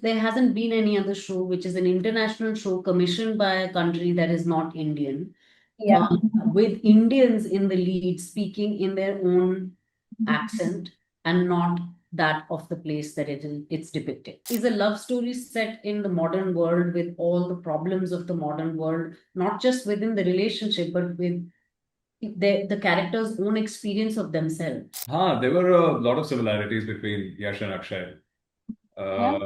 There hasn't been any other show which is an international show commissioned by a country that is not Indian, Yeah. with Indians in the lead speaking in their own accent and not that of the place that it's depicted. Is a love story set in the modern world with all the problems of the modern world, not just within the relationship, but with the character's own experience of themselves. There were a lot of similarities between Yash and Akshay. Yeah.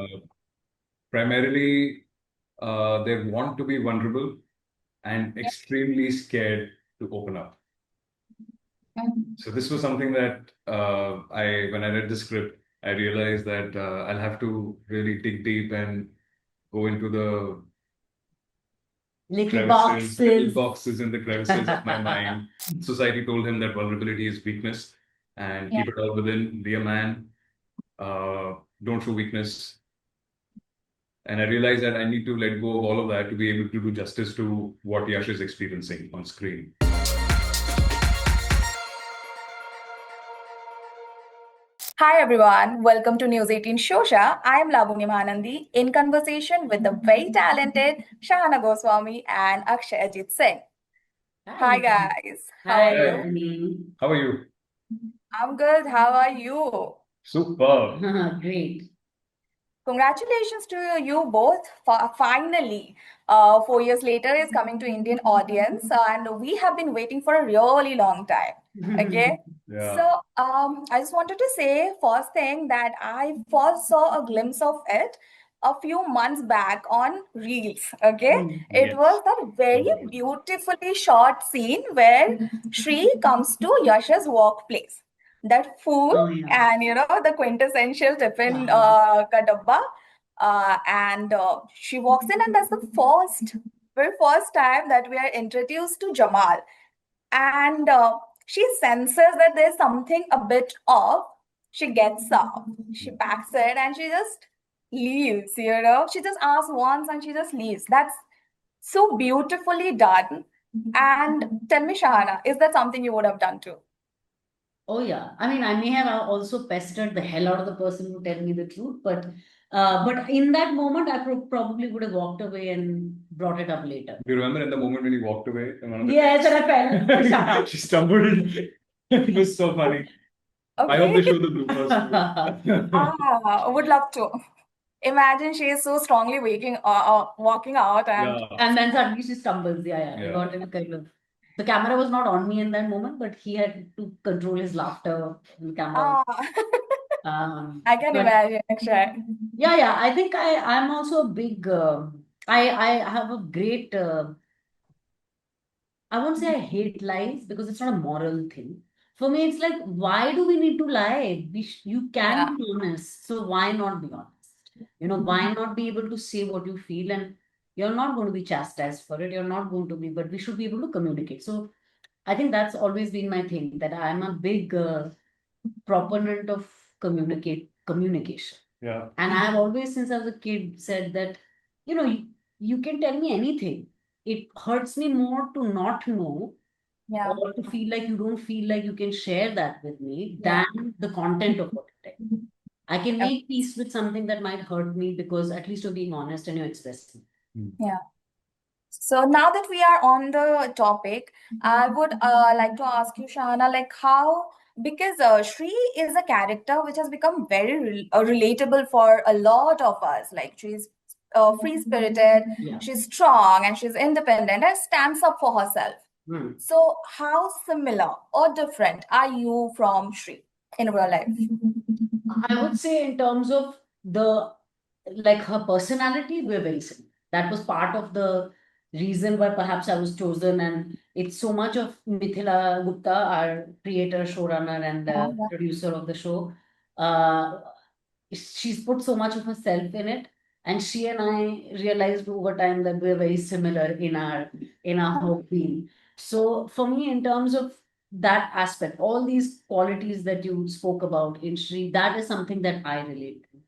Primarily, they want to be vulnerable and extremely scared to open up. So this was something that when I read the script, I realized that I'll have to really dig deep and go into the Little little boxes. boxes in the crevices of my mind. Society told him that vulnerability is weakness and keep it all within, be a man, don't show weakness. And I realized that I need to let go of all of that to be able to do justice to what Yash is experiencing on screen. Hi everyone, welcome to News 18 Shosha. I am Labani Mahanandy in conversation with the very talented Shahana Goswami and Akshay Ajit Singh. Hi guys, how are you? Labani. How are you? I'm good, how are you? Super. Great. Congratulations to you both. Finally, 4 years later is coming to Indian audience, and we have been waiting for a really long time. Okay. Yeah. So I just wanted to say first thing that I first saw a glimpse of it a few months back on Reels. Okay. It Yes. was that very beautifully shot scene where Shri comes to Yash's workplace. That food and the quintessential tiffin ka dabba. And she walks in, and that's the very first time that we are introduced to Jamal. And she senses that there's something a bit off. She gets up, she packs it, and she just leaves. She just asks once and she just leaves. That's so beautifully done. And tell me, Shahana, is that something you would have done too? Oh yeah. I mean, I may have also pestered the hell out of the person who tell me the truth, but in that moment, I probably would have walked away and brought it up later. Do you remember in the moment when you walked away? Yes, and I fell. She stumbled. It was so funny. I hope they show the bloopers. Would love to. Imagine she is so strongly walking out, and then suddenly she stumbles. Yeah. I got in a kind of. The camera was not on me in that moment, but he had to control his laughter in the camera. I can imagine, Akshay. Yeah. I think I'm also a big. I have a great. I won't say I hate lies because it's not a moral thing. For me, it's like, why do we need to lie? You can be honest, so why not be honest? Why not be able to say what you feel, and you're not going to be chastised for it. You're not going to be, but we should be able to communicate. So I think that's always been my thing, that I'm a big proponent of communication. Yeah. And I've always, since I was a kid, said that, you can tell me anything. It hurts me more to not know or to feel like you don't feel like you can share that with me than the content of what you tell. I can make peace with something that might hurt me because at least you're being honest and you're expressing. Yeah. So now that we are on the topic, I would like to ask you, Shahana, like because Shri is a character which has become very relatable for a lot of us. Like she's free-spirited, she's strong, and she's independent and stands up for herself. So how similar or different are you from Shri in real life? I would say in terms of her personality, we're very similar. That was part of the reason why perhaps I was chosen, and it's so much of Mithila Gupta, our creator, showrunner, and producer of the show. She's put so much of herself in it, and she and I realized over time that we're very similar in our whole being. So for me, in terms of that aspect, all these qualities that you spoke about in Shri, that is something that I relate to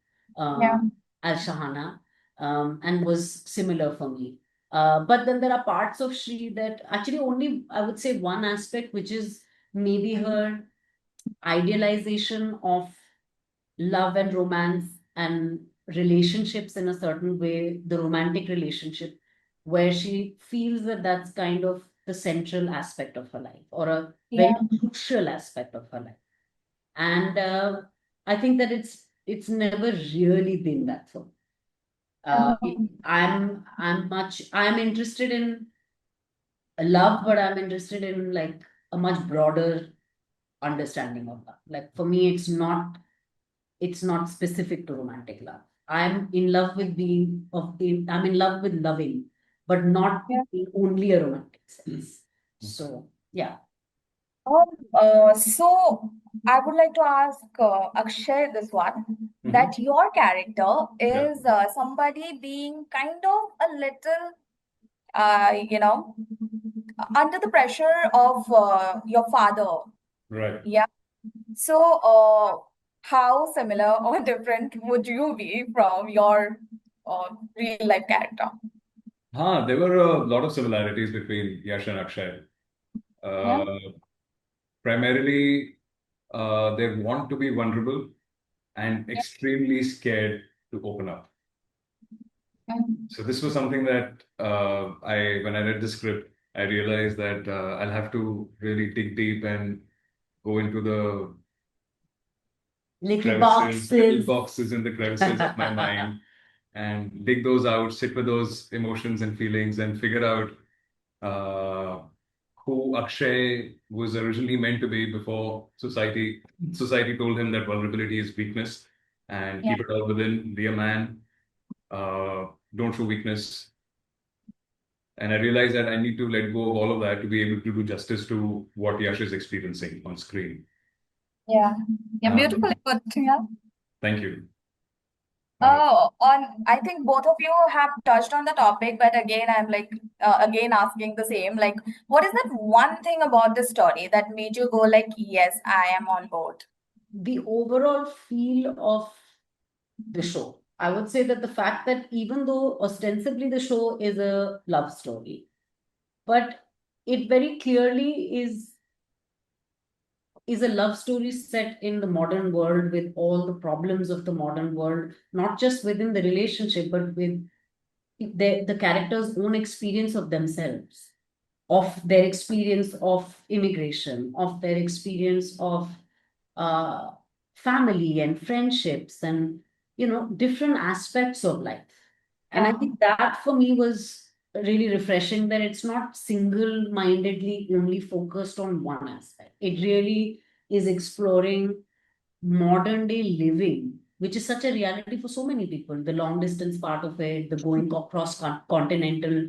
as Shahana, and was similar for me. But then there are parts of Shri that actually only, I would say, one aspect, which is maybe her idealization of love and romance and relationships in a certain way, the romantic relationship, where she feels that that's kind of the central aspect of her life, or a very crucial aspect of her life. And I think that it's never really been that so. I'm interested in love, but I'm interested in like a much broader understanding of love. Like for me, it's not specific to romantic love. I'm in love with I'm in love with loving, but not in only a romantic sense. So yeah. So I would like to ask Akshay this one, that your character is somebody being kind of a little, under the pressure of your father. Right. Yeah. So, how similar or different would you be from your real life character? There were a lot of similarities between Yash and Akshay. Primarily, they want to be vulnerable and extremely scared to open up. So this was something that when I read the script, I realized that I'll have to really dig deep and go into the Little little boxes. boxes in the crevices of my mind and dig those out, sit with those emotions and feelings, and figure out who Akshay was originally meant to be before society told him that vulnerability is weakness and keep it all within, be a man, don't show weakness. And I realized that I need to let go of all of that to be able to do justice to what Yash is experiencing on screen. Yeah, beautifully put. Yeah. Thank you. I think both of you have touched on the topic, but again, I'm like again asking the same. Like, what is that one thing about this story that made you go like, yes, I am on board? The overall feel of the show. I would say that the fact that even though ostensibly the show is a love story, but it very clearly is a love story set in the modern world with all the problems of the modern world, not just within the relationship, but with the characters' own experience of themselves, of their experience of immigration, of their experience of uh, family and friendships, and different aspects of life. And I think that for me was really refreshing, that it's not single-mindedly only focused on one aspect. It really is exploring modern day living, which is such a reality for so many people. The long distance part of it, the going across continental,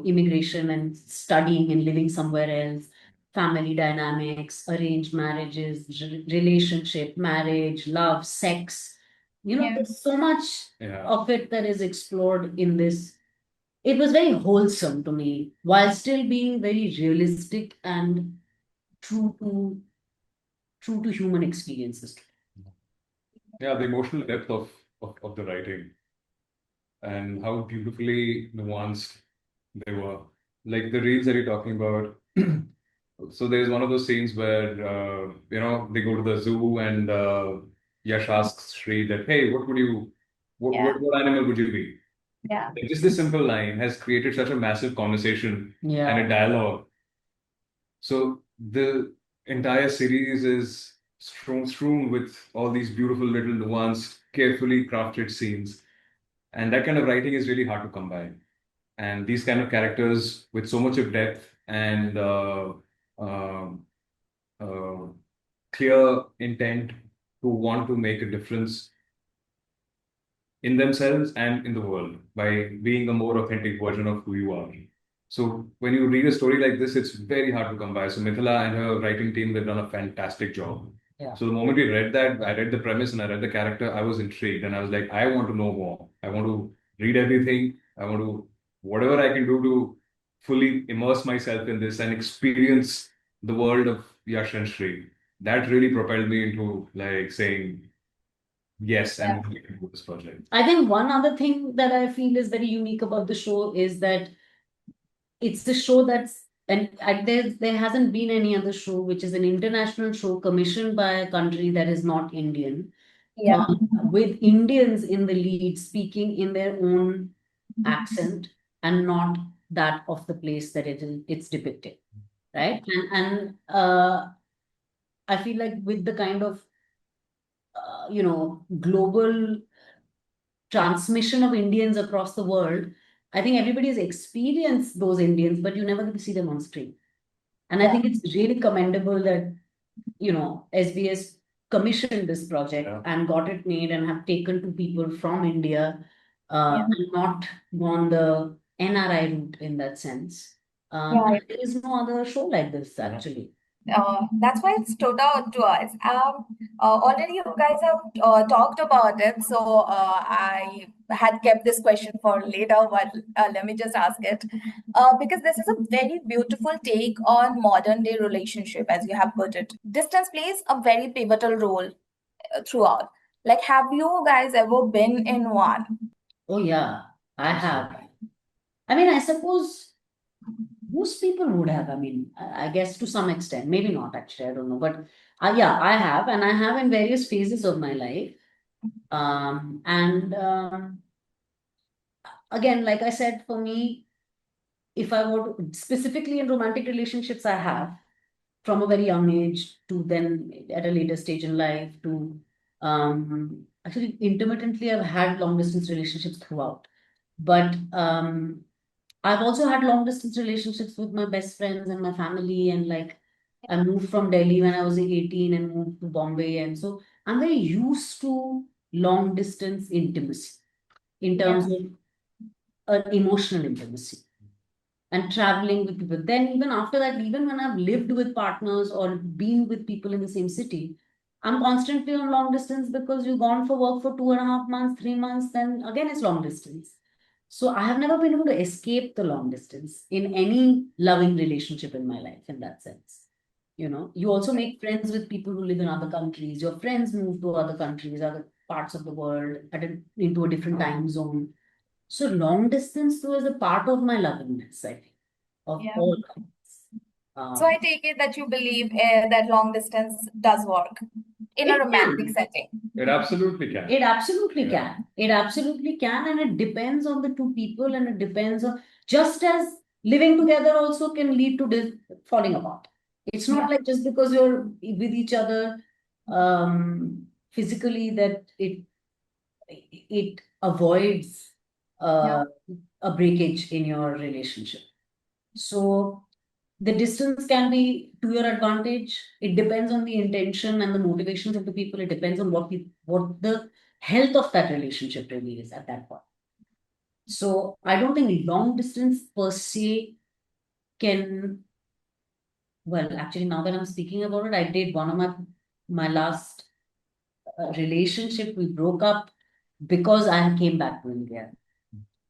immigration and studying and living somewhere else, family dynamics, arranged marriages, relationship, marriage, love, sex. There's so much of it that is explored in this. It was very wholesome to me, while still being very realistic and true to human experiences. Yeah, the emotional depth of the writing and how beautifully nuanced they were. Like the reels that you're talking about. So there's one of those scenes where they go to the zoo and Yash asks Shri that, hey, what animal would you be? Yeah. Like, just this simple line has created such a massive conversation and a dialogue. So the entire series is strewn with all these beautiful little nuanced, carefully crafted scenes. And that kind of writing is really hard to come by. And these kind of characters with so much of depth and um, uh, clear intent to want to make a difference in themselves and in the world by being a more authentic version of who you are. So when you read a story like this, it's very hard to come by. So Mithila and her writing team, they've done a fantastic job. Yeah. So the moment we read that, I read the premise and I read the character, I was intrigued and I was like, I want to know more. I want to read everything. I want to, whatever I can do to fully immerse myself in this and experience the world of Yash and Shri. That really propelled me into like saying, yes, I'm going to do this project. I think one other thing that I feel is very unique about the show is that it's the show there hasn't been any other show which is an international show commissioned by a country that is not Indian, Yeah. with Indians in the lead speaking in their own accent and not that of the place that it's depicted, right? And I feel like with the kind of global transmission of Indians across the world, I think everybody has experienced those Indians, but you never get to see them on screen. And I think it's really commendable that, SBS commissioned this project and got it made and have taken two people from India and not gone the NRI route in that sense. And there is no other show like this, actually. That's why it stood out to us. Already you guys have talked about it, so I had kept this question for later, but let me just ask it. Because this is a very beautiful take on modern day relationship, as you have put it. Distance plays a very pivotal role throughout. Like, have you guys ever been in one? Oh, yeah, I have. I mean, I suppose most people would have. I mean, I guess to some extent, maybe not actually, I don't know. But yeah, I have, and I have in various phases of my life. And again, like I said, for me, if I were to, specifically in romantic relationships, I have from a very young age to then at a later stage in life to actually intermittently, I've had long distance relationships throughout. But I've also had long distance relationships with my best friends and my family. And like, I moved from Delhi when I was 18 and moved to Bombay. And so I'm very used to long distance intimacy in terms of emotional intimacy and traveling with people. Then, even after that, even when I've lived with partners or been with people in the same city, I'm constantly on long distance because you've gone for work for 2.5 months, 3 months, then again it's long distance. So I have never been able to escape the long distance in any loving relationship in my life in that sense. You also make friends with people who live in other countries. Your friends move to other countries, other parts of the world, into a different time zone. So long distance was a part of my lovingness, I think, of all kinds. So I take it that you believe that long distance does work in a romantic setting. It absolutely can. It absolutely can. It absolutely can, and it depends on the two people, and it depends on just as living together also can lead to falling apart. It's not like just because you're with each other physically that it avoids a breakage in your relationship. So the distance can be to your advantage. It depends on the intention and the motivations of the people. It depends on what the health of that relationship really is at that point. So I don't think long distance per se can. Well, actually, now that I'm speaking about it, I did one of my last relationship. We broke up because I came back to India.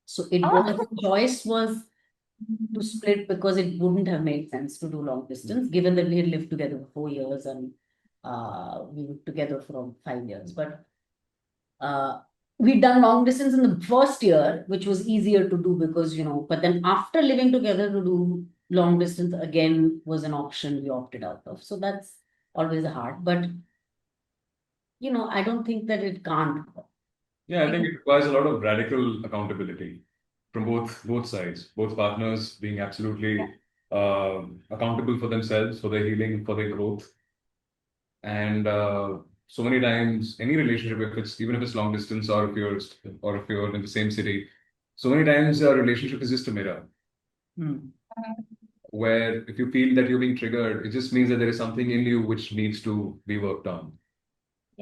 So the choice was to split because it wouldn't have made sense to do long distance, given that we had lived together for 4 years and we were together for 5 years. But we'd done long distance in the first year, which was easier to do because, but then after living together to do long distance again was an option we opted out of. So that's always hard. But, I don't think that it can't. Yeah, I think it requires a lot of radical accountability from both sides, both partners being absolutely accountable for themselves, for their healing, for their growth. And so many times, any relationship, even if it's long distance or if you're in the same city, so many times a relationship is just a mirror. Where if you feel that you're being triggered, it just means that there is something in you which needs to be worked on.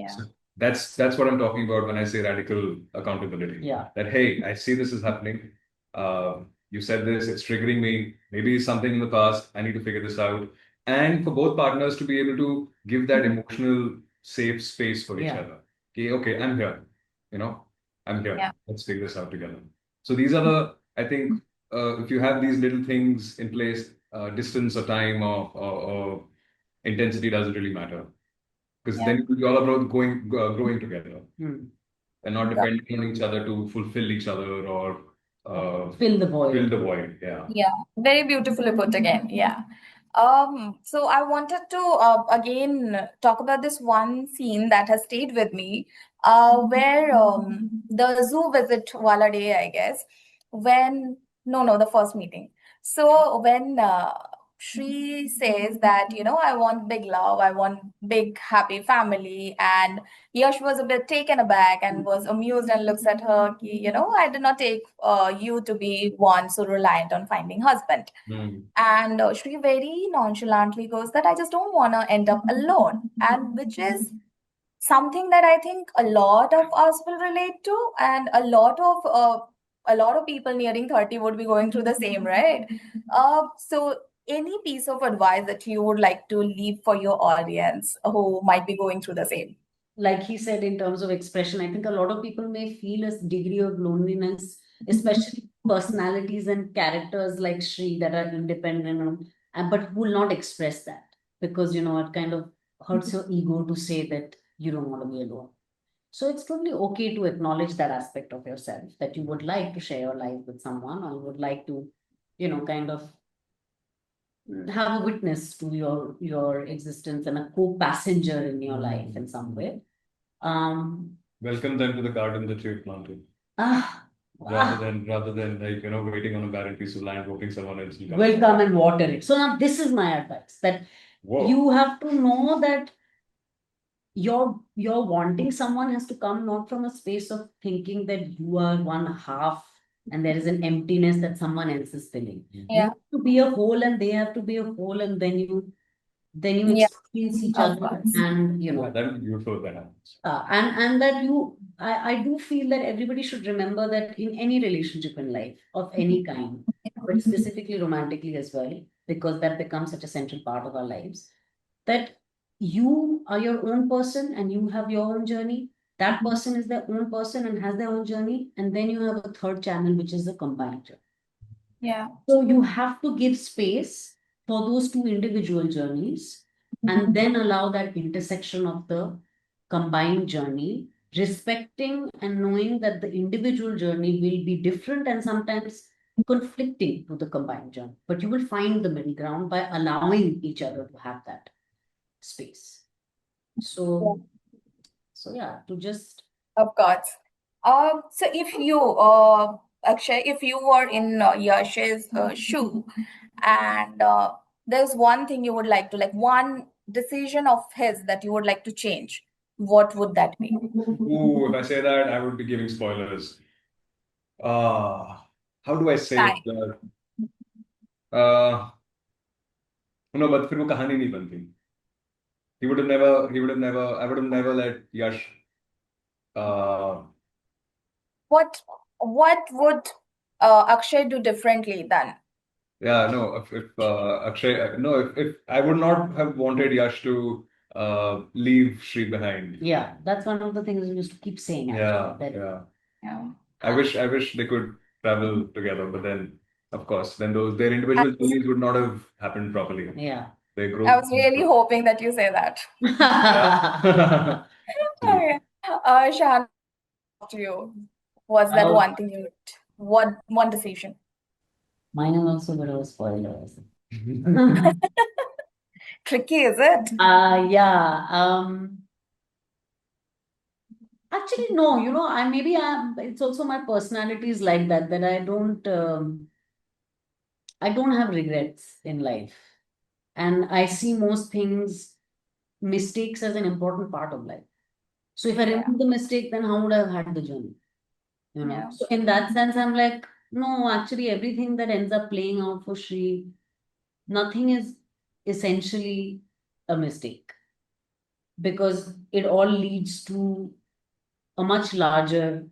So that's what I'm talking about when I say radical accountability. That, hey, I see this is happening. You said this, it's triggering me. Maybe it's something in the past. I need to figure this out. And for both partners to be able to give that emotional safe space for each other. Okay, I'm here. I'm here. Let's figure this out together. So these are I think, if you have these little things in place, distance or time or intensity doesn't really matter. Because then you all are growing together and not depending on each other to fulfill each other or fill the void. Fill the void, yeah. Yeah, very beautifully put again. Yeah. So I wanted to again talk about this one scene that has stayed with me. where the zoo visit wala day, I guess, when no, the first meeting. So when Shri says that, I want big love, I want big happy family, and Yash was a bit taken aback and was amused and looks at her, I did not take you to be one so reliant on finding husband. And Shri very nonchalantly goes that I just don't want to end up alone, and which is something that I think a lot of us will relate to, and a lot of people nearing 30 would be going through the same, right? So any piece of advice that you would like to leave for your audience who might be going through the same? Like he said, in terms of expression, I think a lot of people may feel a degree of loneliness, especially personalities and characters like Shri that are independent, but who will not express that because, it kind of hurts your ego to say that you don't want to be alone. So it's totally okay to acknowledge that aspect of yourself, that you would like to share your life with someone, or you would like to, kind of have a witness to your existence and a co-passenger in your life in some way. Welcome them to the garden that you've planted. Rather than like, waiting on a barren piece of land, hoping someone else will come and water it. So now this is my advice, that you have to know that your wanting someone has to come not from a space of thinking that you are one half and there is an emptiness that someone else is filling. You have to be a whole and they have to be a whole, and then you experience each other, and that is beautiful that happens. And that I do feel that everybody should remember that in any relationship in life of any kind, but specifically romantically as well, because that becomes such a central part of our lives, that you are your own person and you have your own journey. That person is their own person and has their own journey, and then you have a third channel, which is the combined journey. Yeah. So you have to give space for those two individual journeys and then allow that intersection of the combined journey, respecting and knowing that the individual journey will be different and sometimes conflicting to the combined journey. But you will find the middle ground by allowing each other to have that space. So yeah, to just. Of course. So if you, Akshay, if you were in Yash's shoe, and there's one thing you would like to, like one decision of his that you would like to change, what would that be? Ooh, if I say that, I would be giving spoilers. How do I say it? No, but फिर वो कहानी नहीं बनती. I would have never let Yash. What would Akshay do differently then? Yeah, no, if Akshay, no, if I would not have wanted Yash to leave Shri behind. Yeah, that's one of the things we used to keep saying. Actually, Yeah. I wish they could travel together, but then, of course, then their individual journeys would not have happened properly. Yeah. They grow. I was really hoping that you say that. Okay. Shahana, to you, was that one thing one decision? Mine is also a bit of a spoiler. Tricky, is it? Yeah. Actually, no, it's also my personality is like that, that I don't have regrets in life. And I see most mistakes as an important part of life. So if I remove the mistake, then how would I have had the journey? So in that sense, I'm like, no, actually everything that ends up playing out for Shri, nothing is essentially a mistake, because it all leads to a much larger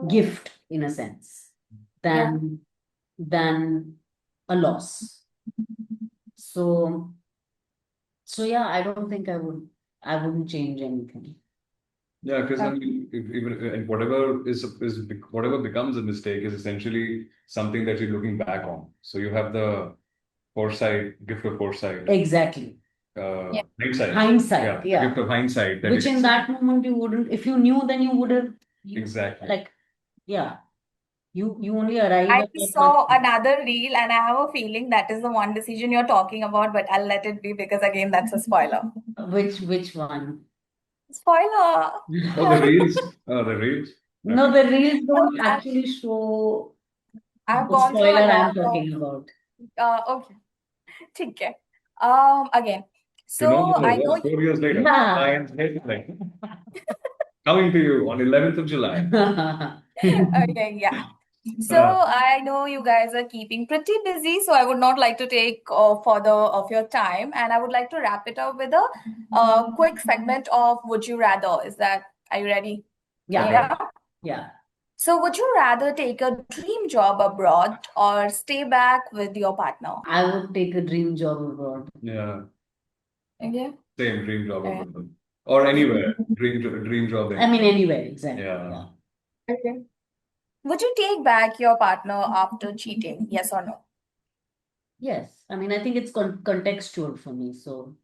gift in a sense than a loss. So yeah, I don't think I wouldn't change anything. Yeah, because I mean, even whatever becomes a mistake is essentially something that you're looking back on. So you have the gift of foresight. Exactly. Hindsight. Yeah. Gift of hindsight. Which in that moment you wouldn't, if you knew, then you would have. Exactly. Like, yeah. You only arrive I at saw another reel and I have a feeling that is the one decision you're talking about, but I'll let it be because again, that's a spoiler. Which one? Spoiler. Oh, the reels. Oh, the reels. No, the reels don't No, actually show I've the gone through a spoiler I'm lot talking about. of okay. ठीक है. Again. So Tomorrow, I know yes, 4 years later, Yeah. Lionsgate, like, coming to you on 11th of July. okay, yeah. So I know you guys are keeping pretty busy, so I would not like to take further of your time, and I would like to wrap it up with a quick segment of Would You Rather. Are you ready? Yeah. Yeah. Yeah. So would you rather take a dream job abroad or stay back with your partner? I would take a dream job abroad. Yeah, Okay. same dream job Okay. abroad. Or anywhere, dream job I mean, anywhere, exactly. Yeah. Okay. Would you take back your partner after cheating? Yes or no? Yes. I mean, I think it's contextual for me. So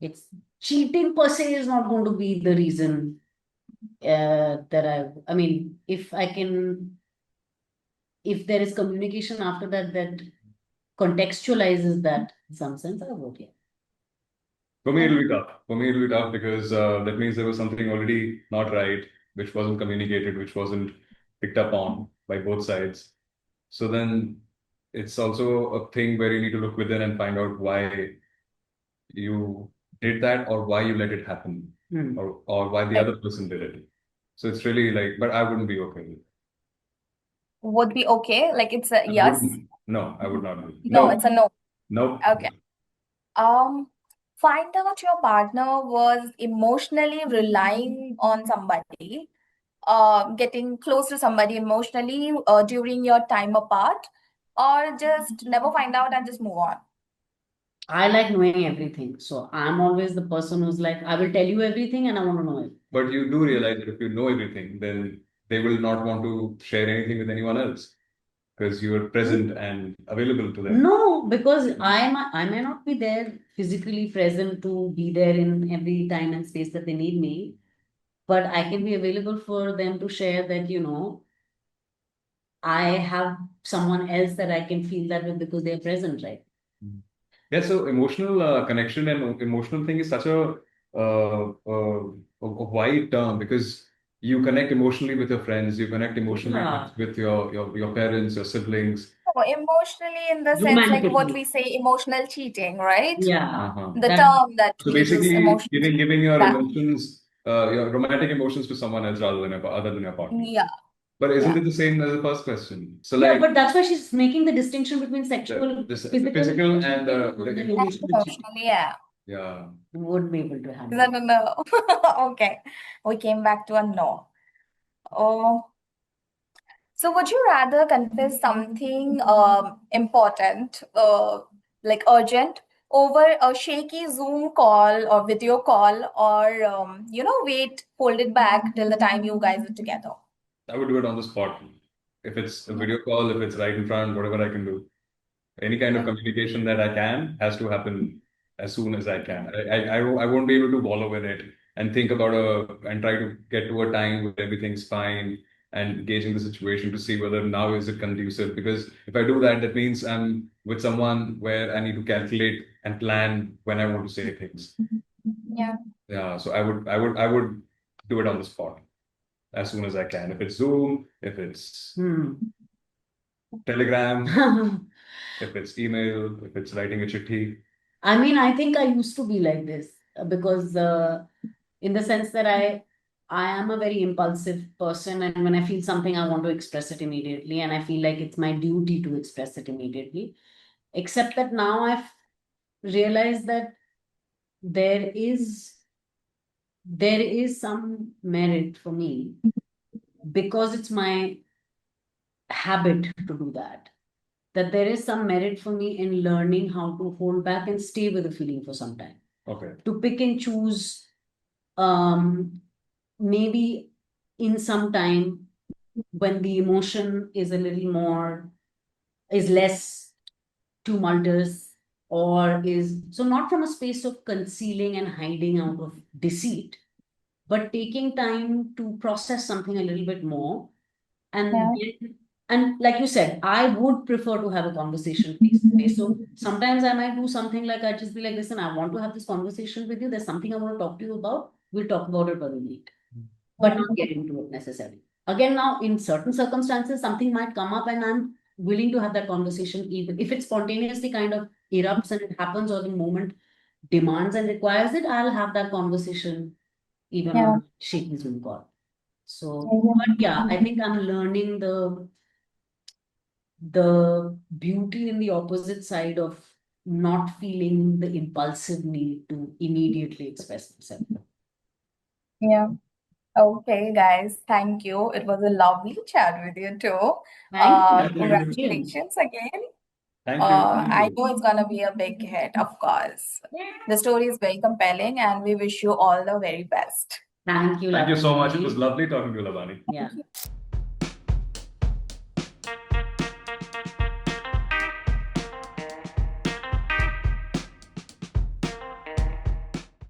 it's cheating per se is not going to be the reason I mean, if there is communication after that, that contextualizes that in some sense, I would, yeah. For me, it'll be tough. For me, it'll be tough because that means there was something already not right, which wasn't communicated, which wasn't picked up on by both sides. So then it's also a thing where you need to look within and find out why you did that or why you let it happen or why the other person did it. So it's really like, but I wouldn't be okay with it. Would be okay? Like it's a I yes? wouldn't. No, I would not be. No, it's a no. Nope. Okay. Find out your partner was emotionally relying on somebody, getting close to somebody emotionally during your time apart, or just never find out and just move on. I like knowing everything. So I'm always the person who's like, I will tell you everything and I want to know it. But you do realize that if you know everything, then they will not want to share anything with anyone else because you are present and available to them. No, because I may not be there physically present to be there in every time and space that they need me, but I can be available for them to share that, I have someone else that I can feel that with because they're present, right? Yeah, so emotional connection and emotional thing is such a wide term because you connect emotionally with your friends, you connect emotionally with your parents, your siblings. Oh, emotionally, in the sense like what we say, emotional cheating, right? Yeah. The term that So we use, basically, emotional giving your that- emotions, your romantic emotions to someone else rather than other than your partner. Yeah. But isn't it the same as the first question? So Yeah, like, but that's why she's making the distinction between sexual, physical and Emotionally, yeah. yeah. would be able to handle. No. Okay. We came back to a no. Oh. So would you rather confess something important, like urgent, over a shaky Zoom call or video call, or wait, hold it back till the time you guys are together? I would do it on the spot. If it's a video call, if it's right in front, whatever I can do. Any kind of communication that I can has to happen as soon as I can. I won't be able to wallow in it and think about and try to get to a time where everything's fine and gauging the situation to see whether now is it conducive. Because if I do that, that means I'm with someone where I need to calculate and plan when I want to say things. Yeah. Yeah. So I would do it on the spot as soon as I can. If it's Zoom, if it's Telegram, if it's email, if it's writing a chitti. I mean, I think I used to be like this because in the sense that I am a very impulsive person, and when I feel something, I want to express it immediately, and I feel like it's my duty to express it immediately. Except that now I've realized that there is some merit for me because it's my habit to do that. That there is some merit for me in learning how to hold back and stay with the feeling for some time. Okay. To pick and choose, maybe in some time when the emotion is less tumultuous, or is so not from a space of concealing and hiding out of deceit, but taking time to process something a little bit more. And like you said, I would prefer to have a conversation face to face. So sometimes I might do something like I just be like, listen, I want to have this conversation with you. There's something I want to talk to you about. we'll talk about it when we meet, but not get into it necessarily. Again, now in certain circumstances, something might come up and I'm willing to have that conversation, even if it spontaneously kind of erupts and it happens or the moment demands and requires it, I'll have that conversation even Yeah. on shaky Zoom call. So, but yeah, I think I'm learning the beauty in the opposite side of not feeling the impulsive need to immediately express themselves. Yeah. Okay, guys, thank you. It was a lovely chat with you too. Thank you. Congratulations again. Thank you. I know it's gonna be a big hit, of course. The story is very compelling, and we wish you all the very best. Thank you, Thank you so much. It Labani. was lovely talking to you, Labani. Yeah.